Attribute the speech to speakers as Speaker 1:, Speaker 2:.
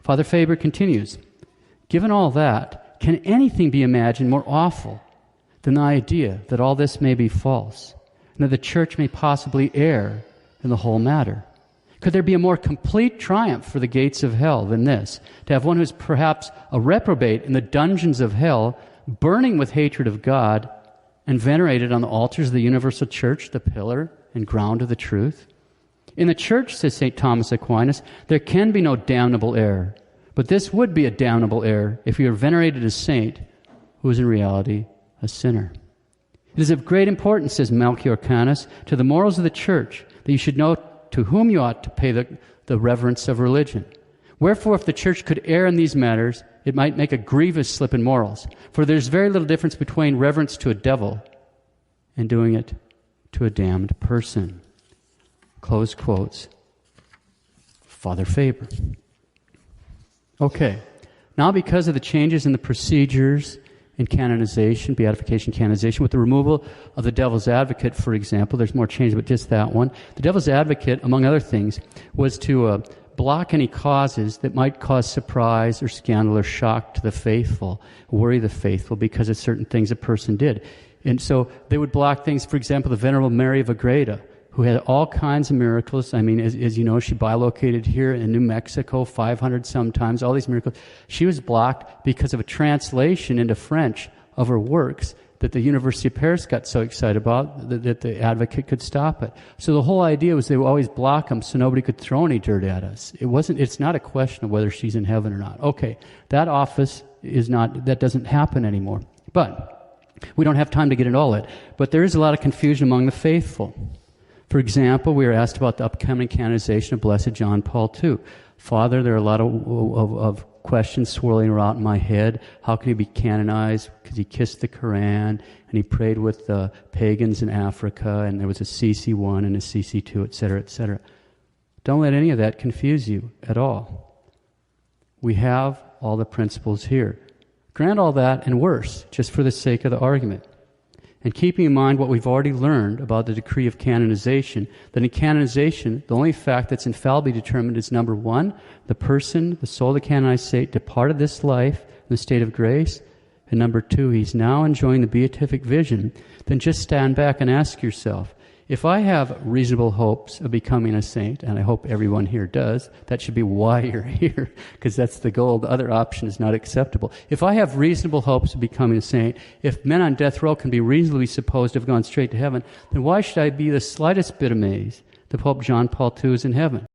Speaker 1: Father Faber continues, given all that, can anything be imagined more awful than the idea that all this may be false, and that the Church may possibly err in the whole matter? Could there be a more complete triumph for the gates of hell than this, to have one who is perhaps a reprobate in the dungeons of hell, burning with hatred of God, and venerated on the altars of the universal Church, the pillar and ground of the truth? In the Church, says St. Thomas Aquinas, there can be no damnable error, but this would be a damnable error if you are venerated as saint, who is in reality a sinner. It is of great importance, says Melchior Canis, to the morals of the Church, that you should know to whom you ought to pay the reverence of religion. Wherefore, if the Church could err in these matters, it might make a grievous slip in morals. For there's very little difference between reverence to a devil and doing it to a damned person. Close quotes. Father Faber. Okay. Now, because of the changes in the procedures in canonization, beatification, canonization, with the removal of the devil's advocate, for example, there's more change, but just that one. The devil's advocate, among other things, was to block any causes that might cause surprise or scandal or shock to the faithful, worry the faithful because of certain things a person did. And so they would block things, for example, the Venerable Mary of Agreda, who had all kinds of miracles. I mean, as you know, she bilocated here in New Mexico 500 sometimes, all these miracles. She was blocked because of a translation into French of her works that the University of Paris got so excited about that the advocate could stop it. So the whole idea was they would always block them so nobody could throw any dirt at us. It's not a question of whether she's in heaven or not. Okay, that office that doesn't happen anymore. But we don't have time to get into all that. But there is a lot of confusion among the faithful. For example, we were asked about the upcoming canonization of Blessed John Paul II. Father, there are a lot of questions swirling around in my head. How can he be canonized? Because he kissed the Quran, and he prayed with the pagans in Africa, and there was a CC1 and a CC2, etc., etc. Don't let any of that confuse you at all. We have all the principles here. Grant all that and worse, just for the sake of the argument. And keeping in mind what we've already learned about the decree of canonization, that in canonization, the only fact that's infallibly determined is, number one, the person, the soul of the canonized saint, departed this life in the state of grace, and number two, he's now enjoying the beatific vision. Then just stand back and ask yourself, if I have reasonable hopes of becoming a saint, and I hope everyone here does, that should be why you're here, because that's the goal. The other option is not acceptable. If I have reasonable hopes of becoming a saint, if men on death row can be reasonably supposed to have gone straight to heaven, then why should I be the slightest bit amazed that Pope John Paul II is in heaven?